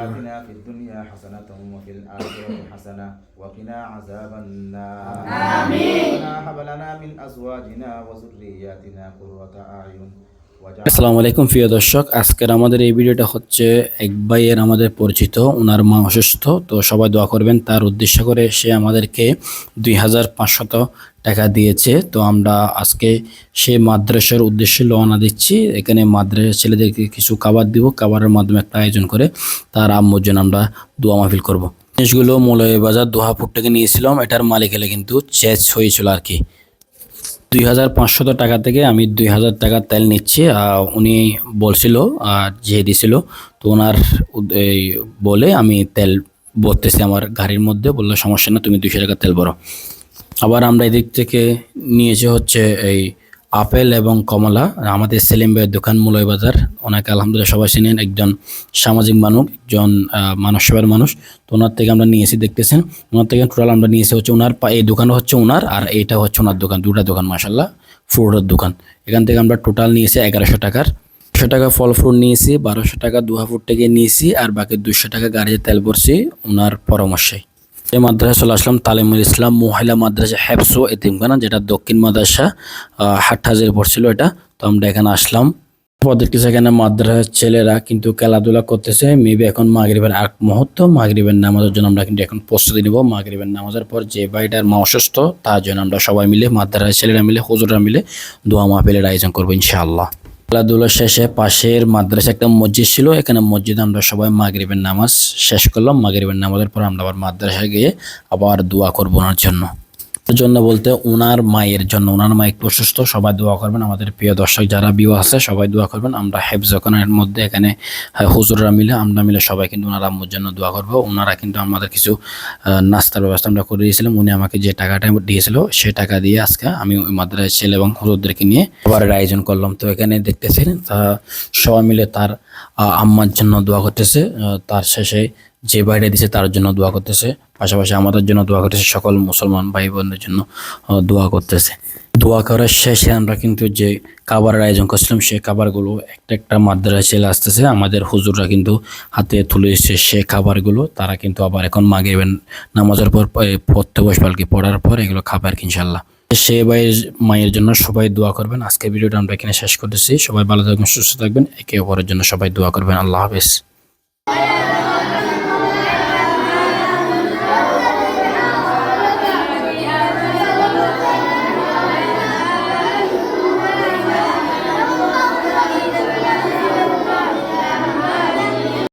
آتنا في الدنيا حسنة وفي الآخرة حسنة وقنا عذاب النار آمين ربنا هب لنا من أزواجنا وذرياتنا قرة أعين আসসালামু আলাইকুম প্রিয় দর্শক, আজকের আমাদের এই ভিডিওটা হচ্ছে এক ভাইয়ের আমাদের পরিচিত, ওনার মা অসুস্থ। তো সবাই দোয়া করবেন তার উদ্দেশ্য করে। সে আমাদেরকে 2500 টাকা দিয়েছে। তো আমরা আজকে সে মাদ্রাসার উদ্দেশ্যে রওনা দিচ্ছি। এখানে মাদ্রাসার ছেলেদেরকে কিছু খাবার দিব, খাবারের মাধ্যমে একটা আয়োজন করে তার আম্মুর জন্য আমরা দোয়া মাহফিল করব। জিনিসগুলো মৌলভীবাজার দোহাপুর থেকে নিয়েছিলাম। এটার মালিক হলে কিন্তু চেঞ্জ হয়েছিল আর কি। 2500 টাকা থেকে আমি 2000 টাকা তেল নিচ্ছি। উনি বলছিল আর যে দিছিল, তো ওনার এই বলে আমি তেল ভরতেছি আমার গাড়ির মধ্যে। বললো সমস্যা না, তুমি 200 টাকা তেল ভরো। আবার আমরা এদিক থেকে নিয়েছি হচ্ছে এই আপেল এবং কমলা। আমাদের সেলিম ভাইয়ের দোকান মৌলভীবাজার, ওনাকে আলহামদুলিল্লাহ সবাই চিনেন, একজন সামাজিক মানুষ, একজন মানব সেবার মানুষ। তো ওনার থেকে আমরা নিয়েছি, দেখতেছেন ওনার থেকে টোটাল আমরা নিয়েছি হচ্ছে ওনার এই দোকান হচ্ছে ওনার, আর এইটা হচ্ছে ওনার দোকান, দুটা দোকান মাশাআল্লাহ ফ্রুটের দোকান। এখান থেকে আমরা টোটাল নিয়েছি 1100 টাকার। 100 টাকা ফল ফ্রুট নিয়েছি, 1200 টাকা দুহাফুট থেকে নিয়েছি, আর বাকি 200 টাকা গাড়িতে তেল ভরছি ওনার পরামর্শে। এই মাদ্রাসা চলে আসলাম তালিমুল ইসলাম মহিলা মাদ্রাসা হেফসো এতিমখানা, যেটা দক্ষিণ মাদ্রাসা হাটহাজারে পড়ছিল এটা। তো আমরা এখানে আসলাম। দেখতেছি এখানে মাদ্রাসার ছেলেরা কিন্তু খেলাধুলা করতেছে। মেবি এখন মাগরিবের আগ মুহূর্ত, মাগরিবের নামাজের জন্য আমরা কিন্তু এখন প্রস্তুতি নেব। মাগরিবের নামাজের পর যে ভাইটার মা অসুস্থ তার জন্য আমরা সবাই মিলে, মাদ্রাসার ছেলেরা মিলে, হুজুররা মিলে দোয়া মাহফিলের আয়োজন করবো ইনশাআল্লাহ। খেলাধুলা শেষে পাশের মাদ্রাসা একটা মসজিদ ছিল, এখানে মসজিদে আমরা সবাই মাগরিবের নামাজ শেষ করলাম। মাগরিবের নামাজের পর আমরা আবার মাদ্রাসায় গিয়ে আবার দোয়া করবো ওনার জন্য বলতে ওনার মায়ের জন্য। ওনার মা একটু অসুস্থ, সবাই দোয়া করবেন। আমাদের প্রিয় দর্শক যারা বিও আছে সবাই দোয়া করবেন। আমরা হেফজখানের মধ্যে এখানে হুজুররা মিলে, আমরা মিলে সবাই কিন্তু ওনার আম্মুর জন্য দোয়া করবো। ওনারা কিন্তু আমাদের কিছু নাস্তার ব্যবস্থা আমরা করে দিয়েছিলাম। উনি আমাকে যে টাকাটা দিয়েছিল সে টাকা দিয়ে আজকে আমি ওই মাদ্রাসার ছেলে এবং হুজুরদেরকে নিয়ে আবার আয়োজন করলাম। তো এখানে দেখতেছেন সবাই মিলে তার আম্মার জন্য দোয়া করতেছে। তার শেষে যে বাইরে দিছে তার জন্য দোয়া করতেছে, পাশাপাশি আমাদের জন্য দোয়া করতেছে, সকল মুসলমান ভাই বোনদের জন্য দোয়া করতেছে। দোয়া করার শেষে আমরা কিন্তু যে খাবারের আয়োজন করছিলাম সেই খাবারগুলো একটা একটা মাদ্রাসায় চলে আসতেছে। আমাদের হুজুররা কিন্তু হাতে তুলে এসেছে সে খাবারগুলো। তারা কিন্তু আবার এখন মাগরিবের নামাজের পর পড়তে বসবে আর কি, পড়ার পর এগুলো খাবার ইনশাল্লাহ। সে ভাইয়ের মায়ের জন্য সবাই দোয়া করবেন। আজকের ভিডিওটা আমরা এখানে শেষ করতেছি। সবাই ভালো থাকবেন, সুস্থ থাকবেন, একে অপরের জন্য সবাই দোয়া করবেন। আল্লাহ হাফেজ।